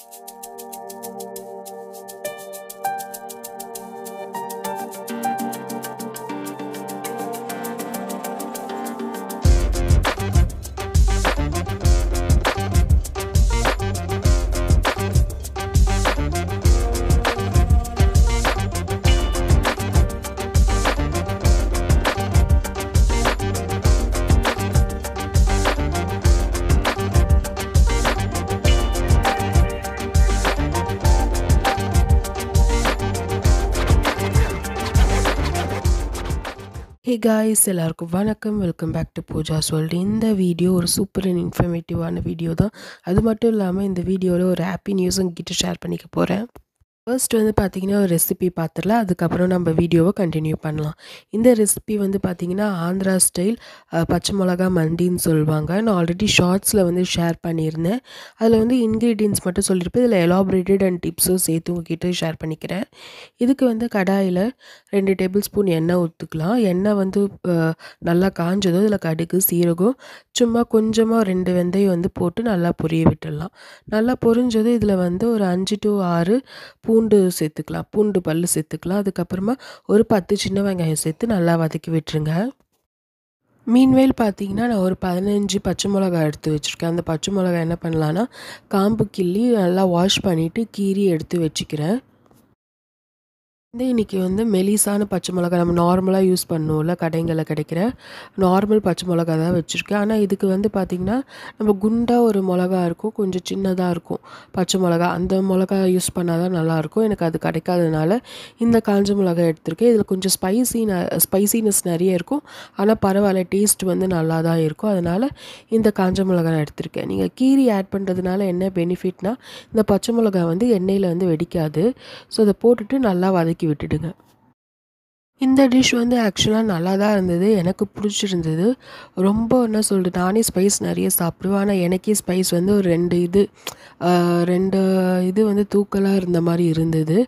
Hey guys, எல்லாருக்கும் வணக்கம். Welcome back to Pooja's world. இந்த வீடியோ ஒரு சூப்பர் அண்ட் இன்ஃபர்மேட்டிவான வீடியோ தான். அது மட்டும் இல்லாமல் இந்த வீடியோவில் ஒரு ஹாப்பி நியூஸ் உங்ககிட்ட ஷேர் பண்ணிக்க போகிறேன். ஃபர்ஸ்ட் வந்து பார்த்திங்கன்னா ஒரு ரெசிபி பார்த்துடலாம். அதுக்கப்புறம் நம்ம வீடியோவை கண்டினியூ பண்ணலாம். இந்த ரெசிபி வந்து பார்த்திங்கன்னா ஆந்திரா ஸ்டைல் பச்சை மிளகா மந்தின்னு சொல்லுவாங்க. நான் ஆல்ரெடி ஷார்ட்ஸில் வந்து ஷேர் பண்ணியிருந்தேன். அதில் வந்து இன்க்ரீடியன்ட்ஸ் மட்டும் சொல்லியிருப்பேன். இதில் எலாபரேட்டட் அண்ட் டிப்ஸும் சேர்த்து உங்ககிட்ட ஷேர் பண்ணிக்கிறேன். இதுக்கு வந்து கடாயில் 2 டேபிள் ஸ்பூன் எண்ணெய் ஊற்றிக்கலாம். எண்ணெய் வந்து நல்லா காஞ்சதும் இதில் கடுகு சீரகம் சும்மா கொஞ்சமாக 2 வெந்தயம் வந்து போட்டு நல்லா பொரிய விட்டுடலாம். நல்லா பொரிஞ்சதும் இதில் வந்து ஒரு 5 to 6 பூண்டு சேர்த்துக்கலாம். பூண்டு பல்லு சேர்த்துக்கலாம். அதுக்கப்புறமா ஒரு 10 சின்ன வெங்காயம் சேர்த்து நல்லா வதக்கி விட்டுருங்க. மீன்வேல் பார்த்தீங்கன்னா நான் ஒரு 15 பச்சை மிளகா எடுத்து வச்சுருக்கேன். அந்த பச்சை மிளகா என்ன பண்ணலான்னா காம்பு கிள்ளி நல்லா வாஷ் பண்ணிவிட்டு கீரி எடுத்து வச்சுக்கிறேன். இன்றைக்கி வந்து மெலிசான பச்சை மிளகா நம்ம நார்மலாக யூஸ் பண்ணுவோம்ல, கடைங்களில் கிடைக்கிற நார்மல் பச்சை மிளகா தான் வச்சுருக்கேன். ஆனால் இதுக்கு வந்து பார்த்திங்கன்னா நம்ம குண்டாக ஒரு மிளகா இருக்கும், கொஞ்சம் சின்னதாக இருக்கும் பச்சை மிளகா. அந்த மிளகா யூஸ் பண்ணால் தான் நல்லாயிருக்கும். எனக்கு அது கிடைக்காதனால இந்த காஞ்ச மிளகா எடுத்திருக்கேன். இதில் கொஞ்சம் ஸ்பைசினஸ் நிறைய இருக்கும். ஆனால் பரவாயில்ல, டேஸ்ட் வந்து நல்லா தான் இருக்கும். அதனால் இந்த காஞ்ச மிளகா நான் எடுத்திருக்கேன். நீங்கள் கீரி ஆட் பண்ணுறதுனால என்ன பெனிஃபிட்னால் இந்த பச்சை மிளகா வந்து எண்ணெயில் வந்து வெடிக்காது. ஸோ அதை போட்டுட்டு நல்லா வதக்கி விட்டுடுங்க. இந்த டிஷ் வந்து ஆக்சுவலாக நல்லா தான் இருந்தது. எனக்கு பிடிச்சிருந்தது. ரொம்ப என்ன சொல்கிறது, நானே ஸ்பைஸ் நிறைய சாப்பிடுவேன். ஆனால் எனக்கே ஸ்பைஸ் வந்து ஒரு 2 இது வந்து தூக்கலாக இருந்த மாதிரி இருந்தது.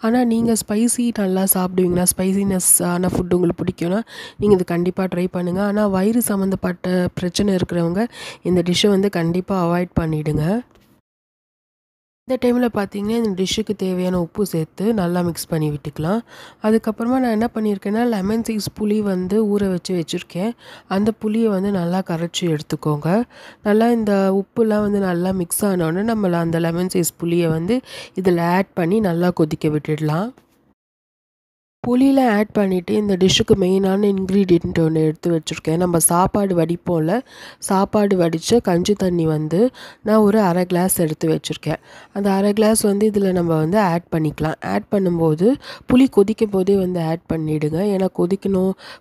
ஆனால் நீங்கள் ஸ்பைசி நல்லா சாப்பிடுவீங்களா, ஸ்பைசினஸ் ஆன ஃபுட் உங்களுக்கு பிடிக்கும்னா நீங்கள் இது கண்டிப்பாக ட்ரை பண்ணுங்கள். ஆனால் வயிறு சம்மந்தப்பட்ட பிரச்சனை இருக்கிறவங்க இந்த டிஷ்ஷை வந்து கண்டிப்பாக அவாய்ட் பண்ணிவிடுங்க. இந்த டைமில் பார்த்திங்கன்னா இந்த டிஷ்ஷுக்கு தேவையான உப்பு சேர்த்து நல்லா மிக்ஸ் பண்ணி விட்டுக்கலாம். அதுக்கப்புறமா நான் என்ன பண்ணியிருக்கேன்னா லெமன் சைஸ் புளி வந்து ஊற வச்சுருக்கேன். அந்த புளியை வந்து நல்லா கரைச்சி எடுத்துக்கோங்க. நல்லா இந்த உப்புலாம் வந்து நல்லா மிக்ஸ் ஆனோடனே நம்மளை அந்த லெமன் சைஸ் புளியை வந்து இதில் ஆட் பண்ணி நல்லா கொதிக்க விட்டுடலாம். புளியில் ஆட் பண்ணிவிட்டு இந்த டிஷ்ஷுக்கு மெயினான இன்க்ரீடியண்ட் ஒன்று எடுத்து வச்சுருக்கேன். நம்ம சாப்பாடு வடிப்போம்ல, சாப்பாடு வடித்த கஞ்சி தண்ணி வந்து நான் ஒரு 1/2 கிளாஸ் எடுத்து வச்சுருக்கேன். அந்த 1/2 கிளாஸ் வந்து இதில் நம்ம வந்து ஆட் பண்ணிக்கலாம். ஆட் பண்ணும்போது புளி கொதிக்கும் போதே வந்து ஆட் பண்ணிவிடுங்க. ஏன்னா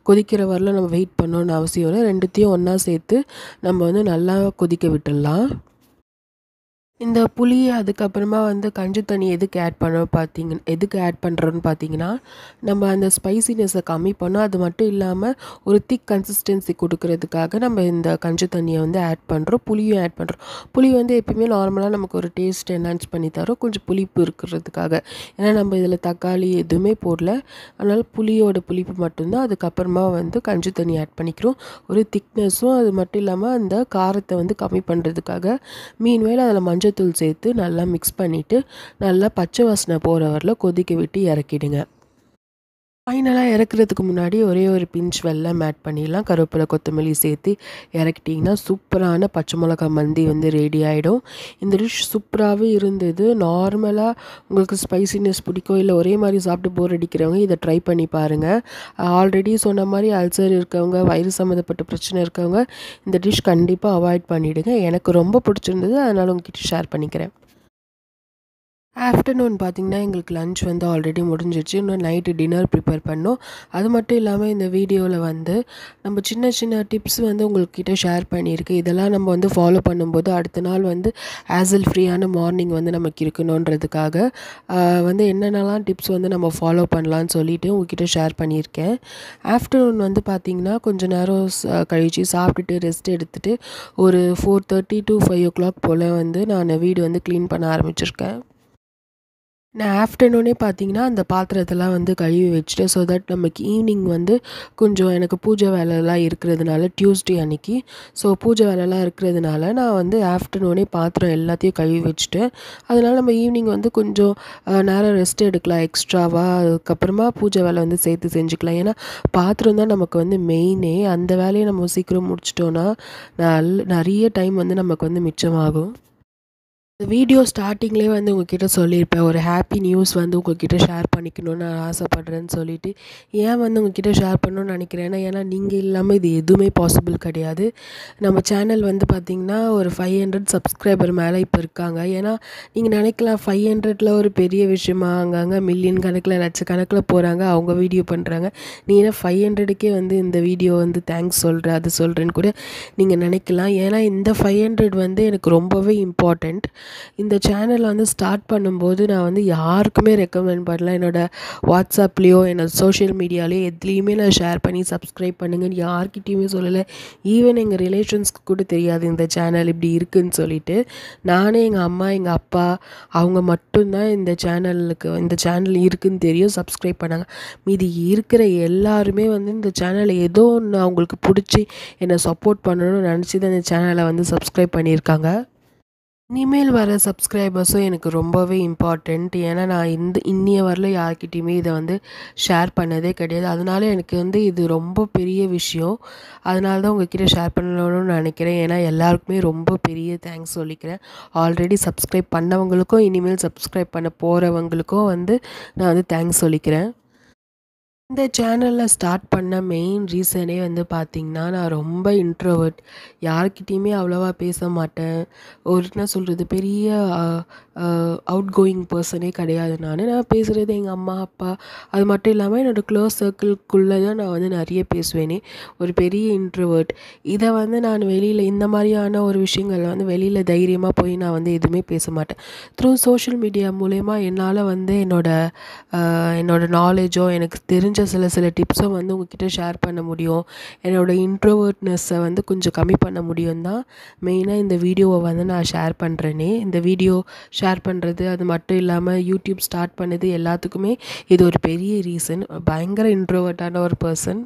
கொதிக்கிற வரல நம்ம வெயிட் பண்ணணும்னு அவசியம் இல்லை. 2த்தையும் ஒன்றா சேர்த்து நம்ம வந்து நல்லா கொதிக்க விட்டுடலாம். இந்த புளி அதுக்கப்புறமா வந்து கஞ்சி தண்ணி எதுக்கு ஆட் பண்ணுறோன்னு பார்த்தீங்கன்னா நம்ம அந்த ஸ்பைசினஸை கம்மி பண்ணோம். அது மட்டும் இல்லாமல் ஒரு திக் கன்சிஸ்டன்சி கொடுக்கறதுக்காக நம்ம இந்த கஞ்சி தண்ணியை வந்து ஆட் பண்ணுறோம். புளியும் ஆட் பண்ணுறோம். புளி வந்து எப்பயுமே நார்மலாக நமக்கு ஒரு டேஸ்ட் என்ஹான்ஸ் பண்ணி தரோம், கொஞ்சம் புளிப்பு இருக்கிறதுக்காக. ஏன்னா நம்ம இதில் தக்காளி எதுவுமே போடல, அதனால் புளியோட புளிப்பு மட்டும்தான். அதுக்கப்புறமா வந்து கஞ்சி தண்ணி ஆட் பண்ணிக்கிறோம். ஒரு திக்னஸும் அது மட்டும் இல்லாமல் அந்த காரத்தை வந்து கம்மி பண்ணுறதுக்காக. மீன்வேல் அதில் மஞ்சள் தூள் சேர்த்து நல்லா மிக்ஸ் பண்ணிவிட்டு நல்லா பச்சை வாசனை போகிற வரல கொதிக்க விட்டு இறக்கிடுங்க. ஃபைனலாக இறக்குறதுக்கு முன்னாடி ஒரே ஒரு பிஞ்ச் வெல்லம் ஆட் பண்ணிடலாம். கருவேப்பிலை கொத்தமல்லி சேர்த்து இறக்கிட்டிங்கன்னா சூப்பரான பச்சை மிளகா மந்தி வந்து ரெடி ஆகிடும். இந்த டிஷ் சூப்பராகவே இருந்தது. நார்மலாக உங்களுக்கு ஸ்பைசினஸ் பிடிக்கும், இல்லை ஒரே மாதிரி சாப்பிட்டு போர் அடிக்கிறவங்க இதை ட்ரை பண்ணி பாருங்கள். ஆல்ரெடி சொன்ன மாதிரி அல்சர் இருக்கவங்க, வயிறு சம்மந்தப்பட்ட பிரச்சனை இருக்கவங்க இந்த டிஷ் கண்டிப்பாக அவாய்ட் பண்ணிவிடுங்க. எனக்கு ரொம்ப பிடிச்சிருந்தது, அதனால் உங்ககிட்ட ஷேர் பண்ணிக்கிறேன். ஆஃப்டர்நூன் பார்த்திங்கன்னா எங்களுக்கு லன்ச் வந்து ஆல்ரெடி முடிஞ்சிடுச்சு. இன்னும் நைட்டு டின்னர் ப்ரிப்பேர் பண்ணோம். அது மட்டும் இல்லாமல் இந்த வீடியோவில் வந்து நம்ம சின்ன சின்ன டிப்ஸ் வந்து உங்கள்கிட்ட ஷேர் பண்ணியிருக்கேன். இதெல்லாம் நம்ம வந்து ஃபாலோ பண்ணும்போது அடுத்த நாள் வந்து ஆசல் ஃப்ரீயான மார்னிங் வந்து நமக்கு இருக்கணுன்றதுக்காக வந்து என்னென்னலாம் டிப்ஸ் வந்து நம்ம ஃபாலோ பண்ணலான்னு சொல்லிவிட்டு உங்கள்கிட்ட ஷேர் பண்ணியிருக்கேன். ஆஃப்டர்நூன் வந்து பார்த்திங்கன்னா கொஞ்சம் நேரம் கழித்து சாப்பிட்டுட்டு ரெஸ்ட் எடுத்துகிட்டு ஒரு 4:30 to 5 o'clock போல் வந்து நான் வீடு வந்து க்ளீன் பண்ண ஆரம்பிச்சிருக்கேன். நான் ஆஃப்டர்நூனே பார்த்தீங்கன்னா, அந்த பாத்திரத்தெல்லாம் வந்து கழுவி வச்சுட்டேன். ஸோ தட் நமக்கு ஈவினிங் வந்து கொஞ்சம் எனக்கு பூஜை வேலைலாம் இருக்கிறதுனால டியூஸ்டே அன்னைக்கு. ஸோ பூஜை வேலைலாம் இருக்கிறதுனால நான் வந்து ஆஃப்டர்நூனே பாத்திரம் எல்லாத்தையும் கழுவி வச்சுட்டேன். அதனால நம்ம ஈவினிங் வந்து கொஞ்சம் நேரம் ரெஸ்ட் எடுக்கலாம் எக்ஸ்ட்ராவா. அதுக்கப்புறமா பூஜை வேலை வந்து சேர்த்து செஞ்சுக்கலாம். ஏன்னா பாத்திரம் தான் நமக்கு வந்து மெயினே. அந்த வேலையை நம்ம சீக்கிரம் முடிச்சிட்டோன்னா, நிறைய டைம் வந்து நமக்கு வந்து மிச்சமாகும். இந்த வீடியோ ஸ்டார்ட்டிங்லேயே வந்து உங்ககிட்ட சொல்லியிருப்பேன். ஒரு ஹாப்பி நியூஸ் வந்து உங்ககிட்ட ஷேர் பண்ணிக்கணும்னு நான் ஆசைப்பட்றேன்னு சொல்லிட்டு. ஏன் வந்து உங்ககிட்ட ஷேர் பண்ணணும்னு நினைக்கிறேன்னா, ஏன்னா நீங்கள் இல்லாமல் இது எதுவுமே பாசிபிள் கிடையாது. நம்ம சேனல் வந்து பார்த்திங்கன்னா ஒரு 500 சப்ஸ்கிரைபர் மேலே இப்போ இருக்காங்க. ஏன்னா நீங்கள் நினைக்கலாம் 500ல் ஒரு பெரிய விஷயமா, அங்கங்கே மில்லியன் கணக்கில் லட்சக்கணக்கில் போகிறாங்க, அவங்க வீடியோ பண்ணுறாங்க. நீ என்ன 500க்கே வந்து இந்த வீடியோ வந்து தேங்க்ஸ் சொல்கிற அது சொல்கிறேன்னு கூட நீங்கள் நினைக்கலாம். ஏன்னா இந்த 500 வந்து எனக்கு ரொம்பவே இம்பார்ட்டண்ட். இந்த சேனலை வந்து ஸ்டார்ட் பண்ணும்போது நான் வந்து யாருக்குமே ரெக்கமெண்ட் பண்ணல. என்னோடய வாட்ஸ்அப்லேயோ என்னோடய சோஷியல் மீடியாலேயோ எதுலேயுமே நான் ஷேர் பண்ணி சப்ஸ்கிரைப் பண்ணுங்கன்னு யார்கிட்டையுமே சொல்லலை. ஈவன் எங்கள் ரிலேஷன்ஸ்க்கு கூட தெரியாது இந்த சேனல் இப்படி இருக்குதுன்னு சொல்லிட்டு. நானே எங்கள் அம்மா எங்கள் அப்பா அவங்க மட்டும்தான் இந்த சேனல் இருக்குதுன்னு தெரியும் சப்ஸ்கிரைப் பண்ணாங்க. மீதி இருக்கிற எல்லாருமே வந்து இந்த சேனலை ஏதோ ஒன்று அவங்களுக்கு பிடிச்சி என்னை சப்போர்ட் பண்ணணும்னு நினச்சி தான் இந்த சேனலை வந்து சப்ஸ்கிரைப் பண்ணியிருக்காங்க. இனிமேல் வர சப்ஸ்கிரைபர்ஸும் எனக்கு ரொம்பவே இம்பார்ட்டண்ட். ஏன்னா நான் இன்னிய வரல யார்கிட்டையுமே இதை வந்து ஷேர் பண்ணதே கிடையாது. அதனால எனக்கு வந்து இது ரொம்ப பெரிய விஷயம். அதனால தான் உங்ககிட்ட ஷேர் பண்ணணும்னு நினைக்கிறேன். ஏன்னா எல்லாருக்குமே ரொம்ப பெரிய தேங்க்ஸ் சொல்லிக்கிறேன். ஆல்ரெடி சப்ஸ்கிரைப் பண்ணவங்களுக்கும் இனிமேல் சப்ஸ்கிரைப் பண்ண போகிறவங்களுக்கும் வந்து நான் வந்து தேங்க்ஸ் சொல்லிக்கிறேன். இந்த சேனலில் ஸ்டார்ட் பண்ண மெயின் ரீசனே வந்து பார்த்திங்கன்னா, நான் ரொம்ப இன்ட்ரோவர்ட். யார்கிட்டேயுமே அவ்வளோவா பேச மாட்டேன். என்ன சொல்கிறது, பெரிய அவுட் கோயிங் பர்சனே கிடையாது நான் பேசுகிறது எங்கள் அம்மா அப்பா அது மட்டும் இல்லாமல் என்னோடய க்ளோஸ் சர்க்கிள்குள்ளே தான் நான் வந்து நிறைய பேசுவேனே. ஒரு பெரிய இன்ட்ரோவர்ட். இதை வந்து நான் வெளியில் இந்த மாதிரியான ஒரு விஷயங்களில் வந்து வெளியில் தைரியமாக போய் நான் வந்து எதுவுமே பேச மாட்டேன். த்ரூ சோஷியல் மீடியா மூலயமா என்னால் வந்து என்னோடய நாலேஜோ எனக்கு தெரிஞ்ச சில டிப்ஸும் வந்து உங்ககிட்ட ஷேர் பண்ண முடியும். என்னோடய இன்ட்ரோவர்ட்னஸை வந்து கொஞ்சம் கம்மி பண்ண முடியும் தான் மெயினாக இந்த வீடியோவை வந்து நான் ஷேர் பண்ணுறேனே. இந்த வீடியோ ஷேர் பண்ணுறது அது மட்டும் இல்லாமல் யூடியூப் ஸ்டார்ட் பண்ணது எல்லாத்துக்குமே இது ஒரு பெரிய ரீசன். பயங்கர இன்ட்ரோவர்ட்டான ஒரு பர்சன்.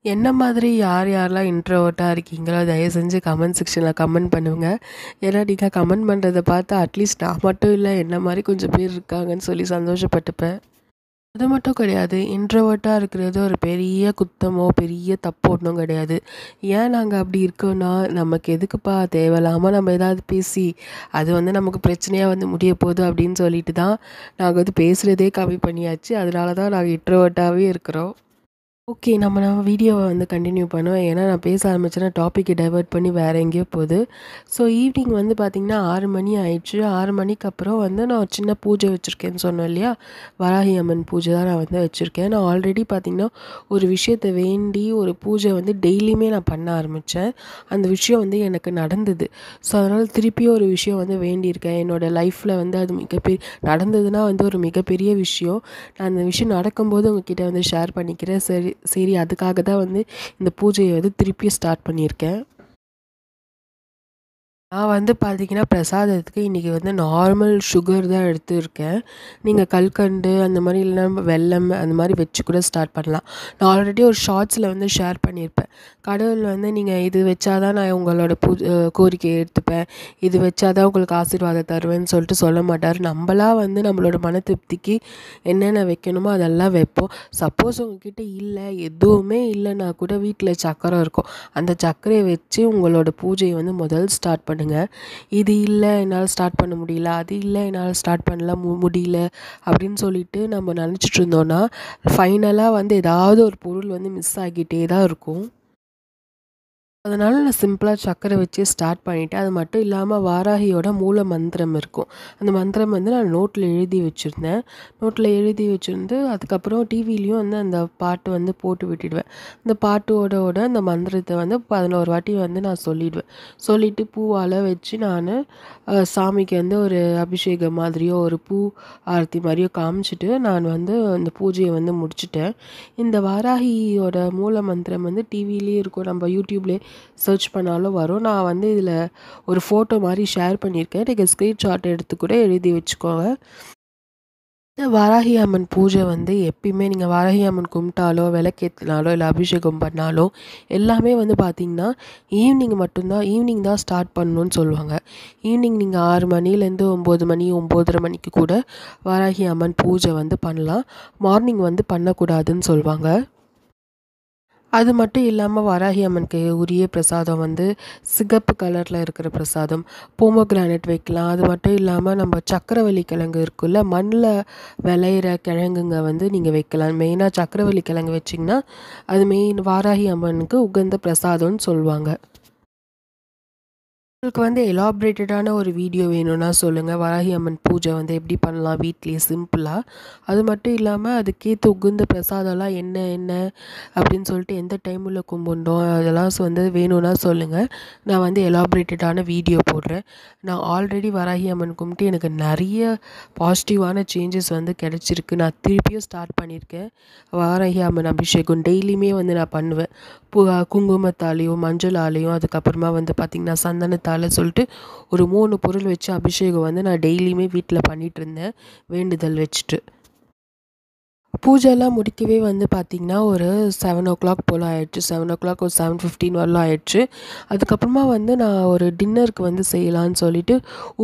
என்ன மாதிரி யாரெல்லாம் இன்ட்ரோவர்ட்டாக இருக்கீங்களோ தயவு செஞ்சு கமெண்ட் செக்ஷனில் கமெண்ட் பண்ணுங்கள். ஏன்னா நீங்கள் கமெண்ட் பண்ணுறதை பார்த்து அட்லீஸ்ட் நான் மட்டும் இல்லை என்ன மாதிரி கொஞ்சம் பேர் இருக்காங்கன்னு சொல்லி சந்தோஷப்பட்டுப்பேன். அது மட்டும் கிடையாது, இன்ட்ரோவர்ட்டாக இருக்கிறது ஒரு பெரிய குத்தமோ பெரிய தப்போ ஒன்றும் கிடையாது. ஏன் நாங்கள் அப்படி இருக்கோன்னா, நமக்கு எதுக்குப்பா தேவையில்லாமல் நம்ம ஏதாவது பேசி அது வந்து நமக்கு பிரச்சனையாக வந்து முடிய போகுது அப்படின்னு சொல்லிட்டு தான் நாங்கள் வந்து பேசுகிறதே கம்மி பண்ணியாச்சு. அதனால தான் நாங்கள் இன்ட்ரோவர்ட்டாகவே இருக்கிறோம். ஓகே, நம்ம வீடியோவை வந்து கண்டினியூ பண்ணுவோம். ஏன்னா நான் பேச ஆரம்பிச்சேன்னா டாப்பிக்கை டைவர்ட் பண்ணி வேறு எங்கேயோ போகுது. ஸோ ஈவினிங் வந்து பார்த்திங்கன்னா 6 மணி ஆயிடுச்சு. 6 மணிக்கு அப்புறம் வந்து நான் ஒரு சின்ன பூஜை வச்சுருக்கேன்னு சொன்னேன் இல்லையா, வராகி அம்மன் பூஜை தான் நான் வந்து வச்சுருக்கேன். நான் ஆல்ரெடி பார்த்திங்கன்னா ஒரு விஷயத்தை வேண்டி ஒரு பூஜை வந்து டெய்லியுமே நான் பண்ண ஆரம்பித்தேன். அந்த விஷயம் வந்து எனக்கு நடந்தது. ஸோ அதனால் திருப்பியும் ஒரு விஷயம் வந்து வேண்டியிருக்கேன். என்னோடய லைஃப்பில் வந்து அது நடந்ததுன்னா வந்து ஒரு மிகப்பெரிய விஷயம். நான் அந்த விஷயம் நடக்கும்போது உங்ககிட்ட வந்து ஷேர் பண்ணிக்கிறேன். சரி அதுக்காக தான் வந்து இந்த பூஜையை வந்து திருப்பியும் ஸ்டார்ட் பண்ணியிருக்கேன். நான் வந்து பார்த்திங்கன்னா பிரசாதத்துக்கு இன்றைக்கி வந்து நார்மல் சுகர் தான் எடுத்துருக்கேன். நீங்கள் கல்கண்டு அந்த மாதிரி இல்லைன்னா வெல்லம் அந்த மாதிரி வச்சு கூட ஸ்டார்ட் பண்ணலாம். நான் ஆல்ரெடி ஒரு ஷார்ட்ஸில் வந்து ஷேர் பண்ணியிருப்பேன். கடவுள் வந்து நீங்கள் இது வச்சாதான் நான் உங்களோட கோரிக்கையை எடுத்துப்பேன், இது வச்சாதான் உங்களுக்கு ஆசீர்வாதம் தருவேன்னு சொல்லிட்டு சொல்ல மாட்டார். நம்மளாக வந்து நம்மளோட மன திருப்திக்கு என்னென்ன வைக்கணுமோ அதெல்லாம் வைப்போம். சப்போஸ் உங்ககிட்ட இல்லை எதுவுமே இல்லைன்னா கூட வீட்டில் சக்கரை இருக்கும். அந்த சர்க்கரையை வச்சு உங்களோட பூஜையை வந்து முதல் ஸ்டார்ட் பண்ணுங்கள். இது இல்லை என்னால் ஸ்டார்ட் பண்ண முடியல, அது இல்லை என்னால் ஸ்டார்ட் பண்ணலாம் முடியல அப்படின்னு சொல்லிட்டு நம்ம நினச்சிட்டு இருந்தோன்னா ஃபைனலாக வந்து ஏதாவது ஒரு பொருள் வந்து மிஸ் ஆகிட்டே தான் இருக்கும். அதனால் நான் சிம்பிளாக சர்க்கரை வச்சு ஸ்டார்ட் பண்ணிவிட்டேன். அது மட்டும் இல்லாமல் வாராகியோட மூல மந்திரம் இருக்கும். அந்த மந்திரம் வந்து நான் நோட்டில் எழுதி வச்சுருந்து அதுக்கப்புறம் டிவிலையும் வந்து அந்த பாட்டு வந்து போட்டு விட்டுடுவேன். அந்த பாட்டோட அந்த மந்திரத்தை வந்து 11 வாட்டி வந்து நான் சொல்லிவிட்டு பூவால் வச்சு நான் சாமிக்கு வந்து ஒரு அபிஷேகம் மாதிரியோ ஒரு பூ ஆரத்தி மாதிரியோ காமிச்சிட்டு நான் வந்து அந்த பூஜையை வந்து முடிச்சிட்டேன். இந்த வாராகியோட மூல மந்திரம் வந்து டிவிலேயே இருக்கும், நம்ம யூடியூப்லேயே சர்ச் பண்ணாலும் வரும். நான் வந்து இதில் ஒரு ஃபோட்டோ மாதிரி ஷேர் பண்ணியிருக்கேன். நீங்கள் ஸ்க்ரீன்ஷாட் எடுத்து கூட எழுதி வச்சுக்கோங்க. இந்த வாராகி அம்மன் பூஜை வந்து எப்பயுமே நீங்கள் வாராகி அம்மன் கும்பிட்டாலோ விளக்கேற்றினாலோ இல்லை அபிஷேகம் பண்ணாலோ எல்லாமே வந்து பார்த்திங்கன்னா ஈவினிங் தான் ஸ்டார்ட் பண்ணணும்னு சொல்லுவாங்க. ஈவினிங் நீங்கள் 6 மணிலேருந்து 9 மணி 9:30 மணிக்கு கூட வாராகி அம்மன் பூஜை வந்து பண்ணலாம். மார்னிங் வந்து பண்ணக்கூடாதுன்னு சொல்லுவாங்க. அது மட்டும் இல்லாமல் வாராகி அம்மனுக்கு உரிய பிரசாதம் வந்து சிகப்பு கலரில் இருக்கிற பிரசாதம், போமோகிரானேட் வைக்கலாம். அது மட்டும் இல்லாமல் நம்ம சக்கரவள்ளி கிழங்கு இருக்குல்ல, மண்ணில் விளையிற கிழங்குங்க வந்து நீங்கள் வைக்கலாம். மெயினாக சக்கரவள்ளி கிழங்கு வச்சிங்கன்னா அது வாராகி அம்மனுக்கு உகந்த பிரசாதம்னு சொல்லுவாங்க. உங்களுக்கு வந்து எலாபரேட்டடான ஒரு வீடியோ வேணும்னா சொல்லுங்கள். வாராகி அம்மன் பூஜை வந்து எப்படி பண்ணலாம் வீட்லேயே சிம்பிளாக. அது மட்டும் இல்லாமல் அதுக்கேற்ற உகுந்த பிரசாதம்லாம் என்ன என்ன அப்படின்னு சொல்லிட்டு எந்த டைமில் கும்பிடணும் அதெல்லாம் வந்து வேணும்னா சொல்லுங்கள். நான் வந்து எலாபரேட்டடான வீடியோ போடுறேன். நான் ஆல்ரெடி வாராகி அம்மன் கும்பிட்டு எனக்கு நிறைய பாசிட்டிவான சேஞ்சஸ் வந்து கிடச்சிருக்கு. நான் திருப்பியும் ஸ்டார்ட் பண்ணியிருக்கேன் வாராகி அம்மன் அபிஷேகம். டெய்லியுமே வந்து நான் பண்ணுவேன். குங்குமத்தாலேயும் மஞ்சளாலேயும் அதுக்கப்புறமா வந்து பார்த்திங்கன்னா சந்தனத்தால் சொல்லிட்டு ஒரு 3 பொருள் வச்சு அபிஷேகம் வந்து நான் டெய்லியுமே வீட்டில் பண்ணிகிட்டு இருந்தேன் வேண்டுதல் வச்சுட்டு. பூஜைலாம் முடிக்கவே வந்து பார்த்திங்கன்னா ஒரு 7:00 போல் ஆயிடுச்சு. 7:00 ஒரு 7:15 வரலாம் ஆயிடுச்சு. அதுக்கப்புறமா வந்து நான் ஒரு டின்னருக்கு வந்து செய்யலான்னு சொல்லிட்டு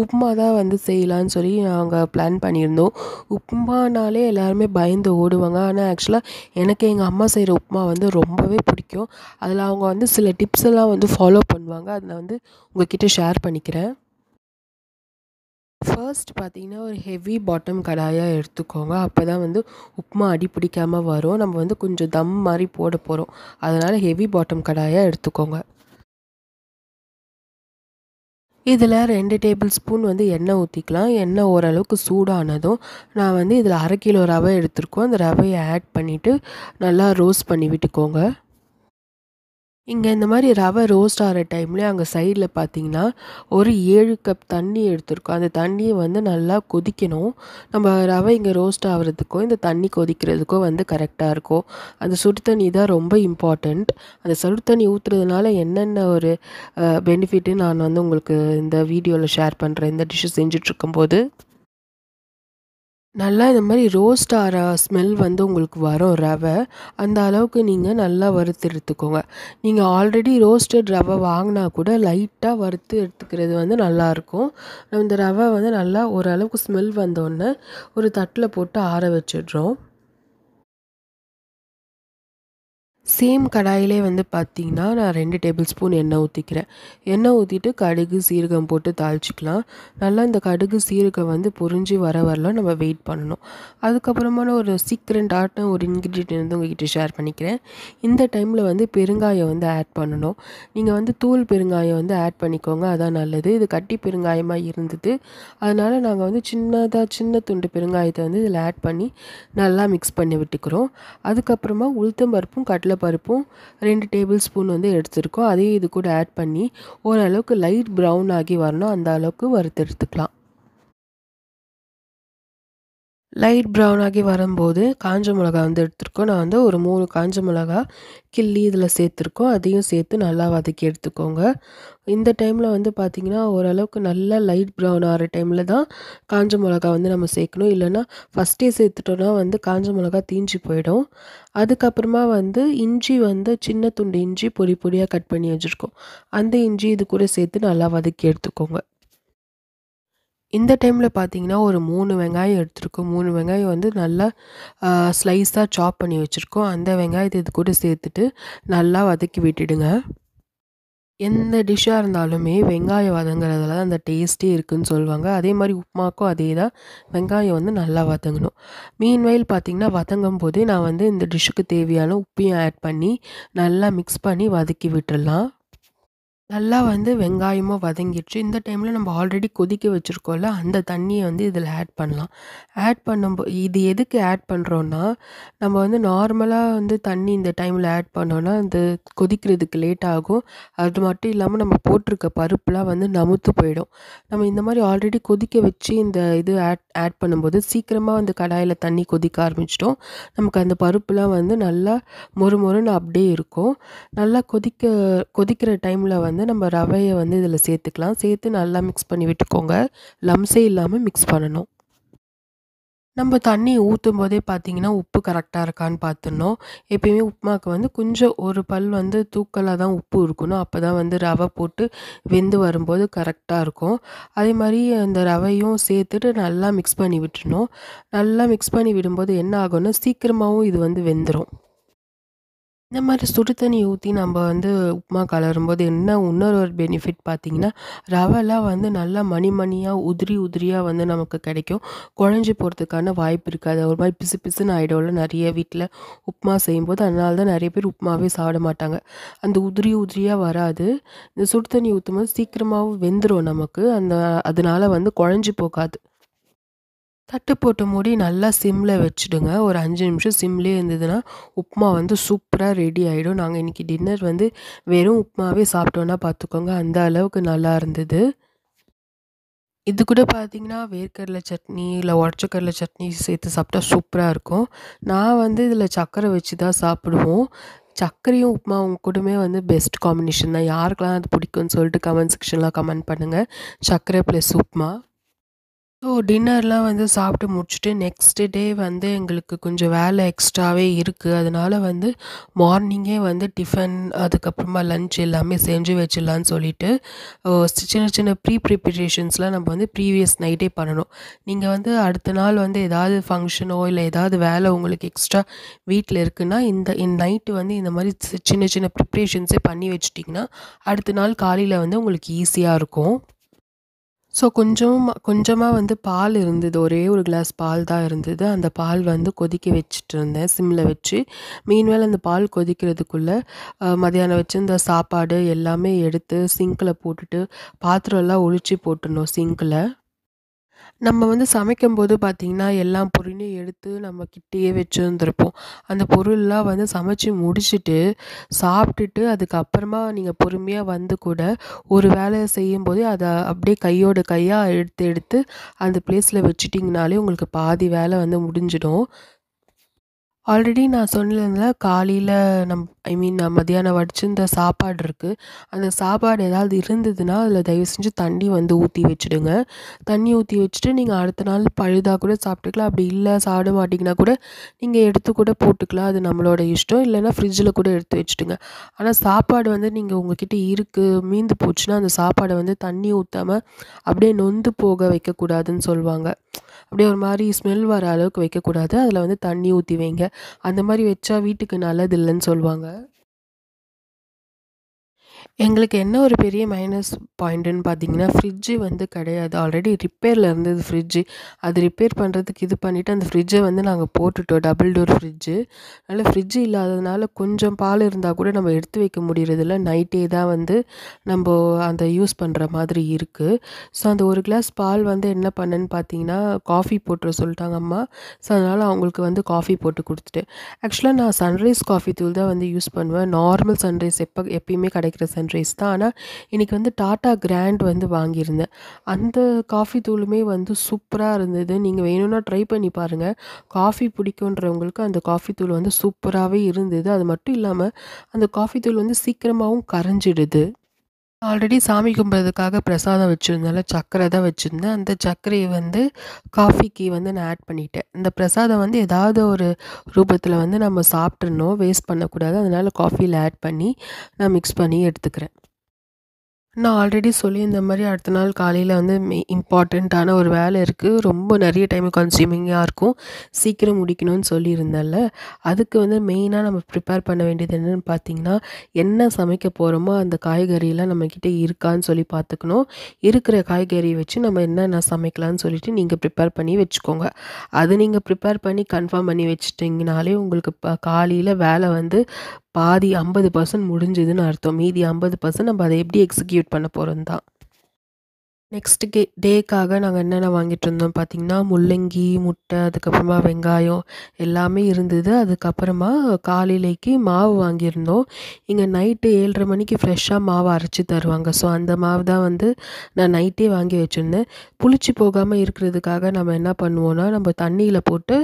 உப்புமா தான் வந்து செய்யலான்னு சொல்லி நாங்கள் பிளான் பண்ணியிருந்தோம். உப்புமானாலே எல்லாருமே பயந்து ஓடுவாங்க. ஆனால் ஆக்சுவலாக எனக்கு எங்கள் அம்மா செய்கிற உப்புமா வந்து ரொம்பவே பிடிக்கும். அதில் அவங்க வந்து சில டிப்ஸ் எல்லாம் வந்து ஃபாலோ பண்ணுவாங்க. அதை நான் வந்து உங்கள்கிட்ட ஷேர் பண்ணிக்கிறேன். ஃபர்ஸ்ட் பார்த்தீங்கன்னா ஒரு ஹெவி பாட்டம் கடாயாக எடுத்துக்கோங்க. அப்போ தான் வந்து உப்புமா அடி பிடிக்காமல் வரும். நம்ம வந்து கொஞ்சம் தம் மாதிரி போட போகிறோம். அதனால் ஹெவி பாட்டம் கடாயாக எடுத்துக்கோங்க. இதில் 2 டேபிள் ஸ்பூன் வந்து எண்ணெய் ஊற்றிக்கலாம். எண்ணெய் ஓரளவுக்கு சூடானதும் நான் வந்து இதில் 1/2 கிலோ ரவை எடுத்துருக்கோம். அந்த ரவையை ஆட் பண்ணிவிட்டு நல்லா ரோஸ்ட் பண்ணி விட்டுக்கோங்க. இங்கே இந்த மாதிரி ரவை ரோஸ்ட் ஆகிற டைம்லேயே அங்கே சைடில் பார்த்தீங்கன்னா ஒரு 7 கப் தண்ணி எடுத்துருக்கோம். அந்த தண்ணியை வந்து நல்லா கொதிக்கணும். நம்ம ரவை இங்கே ரோஸ்ட் ஆகிறதுக்கும் இந்த தண்ணி கொதிக்கிறதுக்கும் வந்து கரெக்டாக இருக்கும். அந்த சுடு தண்ணி தான் ரொம்ப இம்பார்ட்டண்ட். அந்த சுடு தண்ணி ஊற்றுறதுனால என்னென்ன ஒரு பெனிஃபிட்டு நான் வந்து உங்களுக்கு இந்த வீடியோவில் ஷேர் பண்ணுறேன். இந்த டிஷ்ஷு செஞ்சிட்ருக்கும்போது நல்லா இந்த மாதிரி ரோஸ்ட் ஆகிற ஸ்மெல் வந்து உங்களுக்கு வரும் ரவை. அந்த அளவுக்கு நீங்கள் நல்லா வறுத்து எடுத்துக்கோங்க. நீங்கள் ஆல்ரெடி ரோஸ்டட் ரவை வாங்கினா கூட லைட்டாக வறுத்து எடுத்துக்கிறது வந்து நல்லாயிருக்கும். இந்த ரவை வந்து நல்லா ஓரளவுக்கு ஸ்மெல் வந்தோடனே ஒரு தட்டில் போட்டு ஆற வச்சிடுறோம். சேம் கடாயிலே வந்து பார்த்திங்கன்னா நான் 2 டேபிள் ஸ்பூன் எண்ணெய் ஊற்றிக்கிறேன். எண்ணெய் ஊற்றிட்டு கடுகு சீரகம் போட்டு தாளிச்சிக்கலாம். நல்லா இந்த கடுகு சீரகம் வந்து பொரிஞ்சு வரலாம் நம்ம வெயிட் பண்ணணும். அதுக்கப்புறமான ஒரு சீக்ரெட்டான ஒரு இன்க்ரீடியன்ட் வந்து உங்கள்கிட்ட ஷேர் பண்ணிக்கிறேன். இந்த டைமில் வந்து பெருங்காயம் வந்து ஆட் பண்ணணும். நீங்கள் வந்து தூள் பெருங்காயம் வந்து ஆட் பண்ணிக்கோங்க, அதான் நல்லது. இது கட்டி பெருங்காயமாக இருந்தது, அதனால் நாங்கள் வந்து சின்ன துண்டு பெருங்காயத்தை வந்து இதில் ஆட் பண்ணி நல்லா மிக்ஸ் பண்ணி விட்டுக்கிறோம். அதுக்கப்புறமா உளுத்தம்பருப்பும் கடலைப்பருப்பும் 2 டேபிள் ஸ்பூன் வந்து எடுத்துருக்கோம். அதையும் இது கூட ஆட் பண்ணி ஓரளவுக்கு லைட் ப்ரௌன் ஆகி வரணும், அந்த அளவுக்கு வறுத்து எடுத்துக்கலாம். லைட் ப்ரௌன் ஆகி வரும்போது காஞ்ச மிளகா வந்து எடுத்துருக்கோம். நான் வந்து ஒரு 3 காஞ்ச மிளகா கிள்ளி இதில் சேர்த்துருக்கோம். அதையும் சேர்த்து நல்லா வதக்கி எடுத்துக்கோங்க. இந்த டைமில் வந்து பார்த்திங்கன்னா ஓரளவுக்கு நல்லா லைட் ப்ரௌன் ஆகிற டைமில் தான் காஞ்ச மிளகா வந்து நம்ம சேர்க்கணும். இல்லைன்னா ஃபஸ்ட்டே சேர்த்துட்டோன்னா வந்து காஞ்ச மிளகா தீஞ்சு போயிடும். அதுக்கப்புறமா வந்து இஞ்சி வந்து சின்ன துண்டு இஞ்சி பொடி பொடியாக கட் பண்ணி வச்சுருக்கோம். அந்த இஞ்சி இது கூட சேர்த்து நல்லா வதக்கி எடுத்துக்கோங்க. இந்த டைமில் பார்த்தீங்கன்னா ஒரு 3 வெங்காயம் எடுத்துருக்கோம். 3 வெங்காயம் வந்து நல்லா ஸ்லைஸாக சாப் பண்ணி வச்சுருக்கோம். அந்த வெங்காயத்தை இது கூட சேர்த்துட்டு நல்லா வதக்கி விட்டுடுங்க. எந்த டிஷ்ஷாக இருந்தாலுமே வெங்காயம் வதங்குறதுல தான் அந்த டேஸ்ட்டே இருக்குதுன்னு சொல்லுவாங்க. அதே மாதிரி உப்புமாக்கும் அதே தான், வெங்காயம் வந்து நல்லா வதங்கணும். மீன்வைல் பார்த்திங்கன்னா வதங்கும் போதே நான் வந்து இந்த டிஷ்ஷுக்கு தேவையான உப்பையும் ஆட் பண்ணி நல்லா மிக்ஸ் பண்ணி வதக்கி விட்டுடலாம். நல்லா வந்து வெங்காயமும் வதங்கிடுச்சு. இந்த டைமில் நம்ம ஆல்ரெடி கொதிக்க வச்சுருக்கோம்ல, அந்த தண்ணியை வந்து இதில் ஆட் பண்ணலாம். ஆட் இது எதுக்கு ஆட் பண்ணுறோன்னா, நம்ம வந்து நார்மலாக வந்து தண்ணி இந்த டைமில் ஆட் பண்ணோன்னா அந்த கொதிக்கிறதுக்கு லேட் ஆகும். அது மட்டும் இல்லாமல் நம்ம போட்டிருக்க பருப்புலாம் வந்து நமுத்து போயிடும். நம்ம இந்த மாதிரி ஆல்ரெடி கொதிக்க வச்சு இந்த இது ஆட் பண்ணும்போது சீக்கிரமாக வந்து கடாயில் தண்ணி கொதிக்க ஆரம்பிச்சிட்டோம். நமக்கு அந்த பருப்புலாம் வந்து நல்லா மொறுன்னு அப்படியே இருக்கும். நல்லா கொதிக்கிற டைமில் வந்து நம்ம ரவையை வந்து இதில் சேர்த்துக்கலாம். சேர்த்து நல்லா மிக்ஸ் பண்ணி விட்டுக்கோங்க. லம்ஸே இல்லாமல் மிக்ஸ் பண்ணணும். நம்ம தண்ணி ஊற்றும்போதே பார்த்தீங்கன்னா உப்பு கரெக்டாக இருக்கான்னு பார்த்துடணும். எப்பயுமே உப்புமாவுக்கு வந்து கொஞ்சம் ஒரு பல் வந்து தூக்கலாக தான் உப்பு இருக்கணும். அப்போ தான் வந்து ரவை போட்டு வெந்து வரும்போது கரெக்டாக இருக்கும். அதே மாதிரி அந்த ரவையும் சேர்த்துட்டு நல்லா மிக்ஸ் பண்ணி விட்டுறணும். நல்லா மிக்ஸ் பண்ணி விடும்போது என்ன ஆகும்னா சீக்கிரமாகவும் இது வந்து வெந்துடும். இந்த மாதிரி சுடு தண்ணி ஊற்றி நம்ம வந்து உப்புமா கலரும்போது இன்னொரு ஒரு பெனிஃபிட் பார்த்தீங்கன்னா, ரவைலாம் வந்து நல்லா மணி மணியாக உதிரி உதிரியாக வந்து நமக்கு கிடைக்கும். குழஞ்சி போகிறதுக்கான வாய்ப்பு இருக்காது. ஒரு மாதிரி பிசு பிசுன்னு ஆகிடும்ல நிறைய வீட்டில் உப்புமா செய்யும்போது. அதனால தான் நிறைய பேர் உப்புமாவே சாப்பிட மாட்டாங்க. அந்த உதிரி உதிரியாக வராது. இந்த சுடு தண்ணி ஊற்றும்போது சீக்கிரமாகவும் வெந்துடும் நமக்கு. அதனால வந்து குழஞ்சி போகாது. தட்டு போட்டு மூடி நல்லா சிம்மில் வச்சுடுங்க. ஒரு 5 நிமிஷம் சிம்லேயே இருந்ததுன்னா உப்புமா வந்து சூப்பராக ரெடி ஆகிடும். நாங்கள் இன்றைக்கி டின்னர் வந்து வெறும் உப்புமாவே சாப்பிட்டோன்னா பார்த்துக்கோங்க, அந்த அளவுக்கு நல்லா இருந்தது. இது கூட பார்த்தீங்கன்னா வேர்க்கடலை சட்னி இல்லை உடச்சக்கடலை சட்னி சேர்த்து சாப்பிட்டா சூப்பராக இருக்கும். நான் வந்து இதில் சர்க்கரை வச்சு தான் சாப்பிடுவோம். சர்க்கரையும் உப்புமாவும் கூடமே வந்து பெஸ்ட் காம்பினேஷன் தான். யாருக்கெல்லாம் அது பிடிக்கும்னு சொல்லிட்டு கமெண்ட் செக்ஷனில் கமெண்ட் பண்ணுங்கள். சர்க்கரை ப்ளஸ் உப்புமா. ஸோ டின்னர்லாம் வந்து சாப்பிட்டு முடிச்சுட்டு நெக்ஸ்ட் டே வந்து எங்களுக்கு கொஞ்சம் வேலை எக்ஸ்ட்ராவே இருக்குது. அதனால வந்து மார்னிங்கே வந்து டிஃபன் அதுக்கப்புறமா லன்ச் எல்லாமே செஞ்சு வச்சிடலான்னு சொல்லிட்டு சின்ன சின்ன ப்ரிப்பரேஷன்ஸ்லாம் நம்ம வந்து ப்ரீவியஸ் நைட்டே பண்ணணும். நீங்கள் வந்து அடுத்த நாள் வந்து ஏதாவது ஃபங்க்ஷனோ இல்லை ஏதாவது வேலை உங்களுக்கு எக்ஸ்ட்ரா வீட்டில் இருக்குன்னா இந்த நைட்டு வந்து இந்த மாதிரி சின்ன சின்ன ப்ரிப்ரேஷன்ஸே பண்ணி வச்சிட்டிங்கன்னா அடுத்த நாள் காலையில் வந்து உங்களுக்கு ஈஸியாக இருக்கும். ஸோ கொஞ்சமாக வந்து பால் இருந்தது. ஒரே ஒரு கிளாஸ் பால் தான் இருந்தது. அந்த பால் வந்து கொதிக்க வச்சுட்டு இருந்தேன் சிம்மில் வச்சு. மீன்வேளை அந்த பால் கொதிக்கிறதுக்குள்ளே மதியானம் வச்சிருந்த சாப்பாடு எல்லாமே எடுத்து சிங்க்கில் போட்டுட்டு பாத்திரம்லாம் ஒழிச்சு போட்டுடணும் சிங்க்கில். நம்ம வந்து சமைக்கும்போது பார்த்திங்கன்னா எல்லா பொருளையும் எடுத்து நம்ம கிட்டேயே வச்சுருந்துருப்போம். அந்த பொருள்லாம் வந்து சமைச்சு முடிச்சுட்டு சாப்பிட்டுட்டு அதுக்கப்புறமா நீங்கள் பொறுமையாக வந்து கூட ஒரு வேலையை செய்யும்போதே அதை அப்படியே கையோட கையாக எடுத்து எடுத்து அந்த பிளேஸில் வச்சுட்டிங்கனாலே உங்களுக்கு பாதி வேலை வந்து முடிஞ்சிடும். ஆல்ரெடி நான் சொன்னேன்ல காலையில் நான் மத்தியானம் வடிச்சிருந்த சாப்பாடு இருக்குது. அந்த சாப்பாடு ஏதாவது இருந்ததுன்னா அதில் தயவு செஞ்சு தண்ணி வந்து ஊற்றி வச்சுடுங்க. தண்ணி ஊற்றி வச்சுட்டு நீங்கள் அடுத்த நாள் பழுதாக கூட சாப்பிட்டுக்கலாம். அப்படி இல்லை சாப்பிட மாட்டிங்கன்னா கூட நீங்கள் எடுத்து கூட போட்டுக்கலாம். அது நம்மளோட இஷ்டம். இல்லைன்னா ஃப்ரிட்ஜில் கூட எடுத்து வச்சுடுங்க. ஆனால் சாப்பாடு வந்து நீங்கள் உங்ககிட்ட இருக்குது மீந்து போச்சுன்னா அந்த சாப்பாடை வந்து தண்ணி ஊற்றாமல் அப்படியே நொந்து போக வைக்கக்கூடாதுன்னு சொல்லுவாங்க. அப்படியே ஒரு மாதிரி ஸ்மெல் வர அளவுக்கு வைக்கக்கூடாது. அதில் வந்து தண்ணி ஊற்றி வைங்க. அந்த மாதிரி வச்சா வீட்டுக்கு நல்லது இல்லைன்னு சொல்லுவாங்க. எங்களுக்கு என்ன ஒரு பெரிய மைனஸ் பாயிண்ட்டுன்னு பார்த்தீங்கன்னா, ஃப்ரிட்ஜு வந்து கிடையாது. ஆல்ரெடி ரிப்பேரில் இருந்தது ஃப்ரிட்ஜு. அது ரிப்பேர் பண்ணுறதுக்கு இது பண்ணிவிட்டு அந்த ஃப்ரிட்ஜை வந்து நாங்கள் போட்டுட்டோம். Double door fridge. அதனால் ஃப்ரிட்ஜு இல்லாததுனால கொஞ்சம் பால் இருந்தால் கூட நம்ம எடுத்து வைக்க முடியறதில்ல. நைட்டே தான் வந்து நம்ம அந்த யூஸ் பண்ணுற மாதிரி இருக்குது. ஸோ அந்த ஒரு கிளாஸ் பால் வந்து என்ன பண்ணேன்னு பார்த்தீங்கன்னா, காஃபி போட்டுற சொல்லிட்டாங்க அம்மா. ஸோ அதனால் அவங்களுக்கு வந்து காஃபி போட்டு கொடுத்துட்டேன். ஆக்சுவலாக நான் சன்ரைஸ் காஃபி தூள் தான் வந்து யூஸ் பண்ணுவேன். நார்மல் சன்ரைஸ் எப்பயுமே கிடைக்கிற சன்ரைஸ் தான். ஆனால் இன்றைக்கி வந்து டாட்டா கிராண்ட் வந்து வாங்கியிருந்தேன். அந்த காஃபி தூளுமே வந்து சூப்பராக இருந்தது. நீங்கள் வேணும்னா ட்ரை பண்ணி பாருங்கள். காஃபி பிடிக்குன்றவங்களுக்கு அந்த காஃபி தூள் வந்து சூப்பராகவே இருந்தது. அது மட்டும் இல்லாமல் அந்த காஃபி தூள் வந்து சீக்கிரமாகவும் கரைஞ்சிடுது. ஆல்ரெடி சாமி கும்பிட்றதுக்காக பிரசாதம் வச்சுருந்தேன்ல, சர்க்கரை தான் வச்சுருந்தேன். அந்த சர்க்கரையை வந்து காஃபிக்கு வந்து நான் ஆட் பண்ணிட்டேன். இந்த பிரசாதம் வந்து ஏதாவது ஒரு ரூபத்தில் வந்து நம்ம சாப்பிட்றணும், வேஸ்ட் பண்ணக்கூடாது. அதனால் காஃபியில் ஆட் பண்ணி நான் மிக்ஸ் பண்ணி எடுத்துக்கிறேன். நான் ஆல்ரெடி சொல்லியிருந்த மாதிரி அடுத்த நாள் காலையில் வந்து இம்பார்ட்டண்ட்டான ஒரு வேலை இருக்குது. ரொம்ப நிறைய டைம் கன்சியூமிங்காக இருக்கும். சீக்கிரம் முடிக்கணும்னு சொல்லியிருந்தேன்ல, அதுக்கு வந்து மெயினாக நம்ம ப்ரிப்பேர் பண்ண வேண்டியது என்னென்னு பார்த்தீங்கன்னா, என்ன சமைக்க போகிறோமோ அந்த காய்கறியெல்லாம் நம்மக்கிட்ட இருக்கான்னு சொல்லி பார்த்துக்கணும். இருக்கிற காய்கறி வச்சு நம்ம என்னென்ன சமைக்கலான்னு சொல்லிட்டு நீங்கள் ப்ரிப்பேர் பண்ணி வச்சுக்கோங்க. அது நீங்கள் ப்ரிப்பேர் பண்ணி கன்ஃபார்ம் பண்ணி வச்சுட்டிங்கனாலே உங்களுக்கு காலையில் வேலை வந்து பாதி 50% முடிஞ்சுதுன்னு அர்த்தம். மீதி 50% நம்ம அதை எப்படி எக்ஸிக்யூட் பண்ண போகிறோம் தான். நெக்ஸ்ட் டேக்காக நாங்கள் என்னென்ன வாங்கிட்டு இருந்தோம் பார்த்தீங்கன்னா, முள்ளங்கி, முட்டை, அதுக்கப்புறமா வெங்காயம் எல்லாமே இருந்தது. அதுக்கப்புறமா காலையிலேக்கு மாவு வாங்கியிருந்தோம். இங்கே நைட்டு 7:30 மணிக்கு ஃப்ரெஷ்ஷாக மாவு அரைச்சி தருவாங்க. ஸோ அந்த மாவு தான் வந்து நான் நைட்டே வாங்கி வச்சுருந்தேன். புளிச்சு போகாமல் இருக்கிறதுக்காக நம்ம என்ன பண்ணுவோன்னா, நம்ம தண்ணியில் போட்டு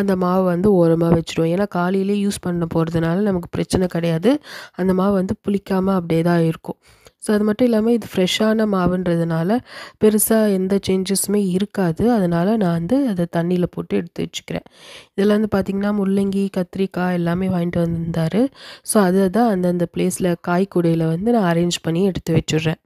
அந்த மாவு வந்து ஓரமாக வச்சுடுவோம். ஏன்னா காலையிலே யூஸ் பண்ண போகிறதுனால நமக்கு பிரச்சனை கிடையாது. அந்த மாவு வந்து புளிக்காமல் அப்படியே தான் இருக்கும். ஸோ அது மட்டும் இல்லாமல் இது ஃப்ரெஷ்ஷான மாவுன்றதுனால பெருசாக எந்த சேஞ்சஸுமே இருக்காது. அதனால் நான் வந்து அதை தண்ணியில் போட்டு எடுத்து வச்சுக்கிறேன். இதில் வந்து பார்த்திங்கன்னா முள்ளங்கி, கத்திரிக்காய் எல்லாமே வாங்கிட்டு வந்திருந்தார். ஸோ அதை தான் அந்தந்த ப்ளேஸில் காய் கூடையில் வந்து நான் அரேஞ்ச் பண்ணி எடுத்து வச்சுடுறேன்.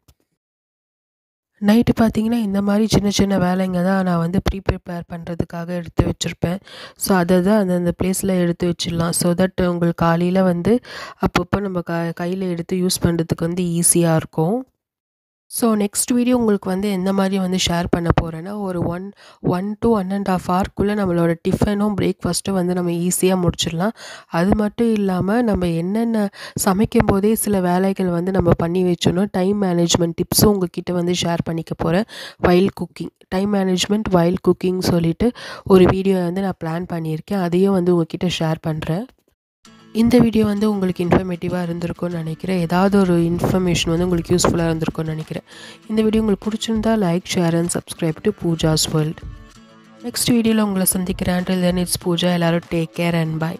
நைட்டு பார்த்திங்கன்னா இந்த மாதிரி சின்ன சின்ன வேலைங்க தான் நான் வந்து ப்ரிப்பேர் பண்ணுறதுக்காக எடுத்து வச்சுருப்பேன். ஸோ அதை தான் அந்தந்த ப்ளேஸில் எடுத்து வச்சிடலாம். ஸோ தட் உங்களுக்கு காலையில் வந்து அப்பப்போ நம்ம கையில் எடுத்து யூஸ் பண்ணுறதுக்கு வந்து ஈஸியாக இருக்கும். ஸோ நெக்ஸ்ட் வீடியோ உங்களுக்கு வந்து எந்த மாதிரி வந்து ஷேர் பண்ண போகிறேன்னா, ஒரு 1 to 1.5 ஹவர்க்குள்ளே நம்மளோட டிஃபனும் பிரேக்ஃபாஸ்ட்டும் வந்து நம்ம ஈஸியாக முடிச்சிடலாம். அது மட்டும் இல்லாமல் நம்ம என்னென்ன சமைக்கும் போதே சில வேலைகள் வந்து நம்ம பண்ணி வச்சோன்னா டைம் மேனேஜ்மெண்ட் டிப்ஸும் உங்ககிட்ட வந்து ஷேர் பண்ணிக்க போகிறேன். While cooking, time management while cooking சொல்லிட்டு ஒரு வீடியோ வந்து நான் பிளான் பண்ணியிருக்கேன். அதையும் வந்து உங்ககிட்ட ஷேர் பண்ணுறேன். இந்த வீடியோ வந்து உங்களுக்கு இன்ஃபர்மேட்டிவாக இருந்திருக்கும்னு நினைக்கிறேன். ஏதாவது ஒரு இன்ஃபர்மேஷன் வந்து உங்களுக்கு யூஸ்ஃபுல்லாக இருந்திருக்கும்னு நினைக்கிறேன். இந்த வீடியோ உங்களுக்கு பிடிச்சிருந்தா like, share and subscribe to Pooja's world. Next வீடியோவில் உங்களை சந்திக்கிறேன். Until then, it's Pooja. எல்லோரும் டேக் கேர் அண்ட் பை.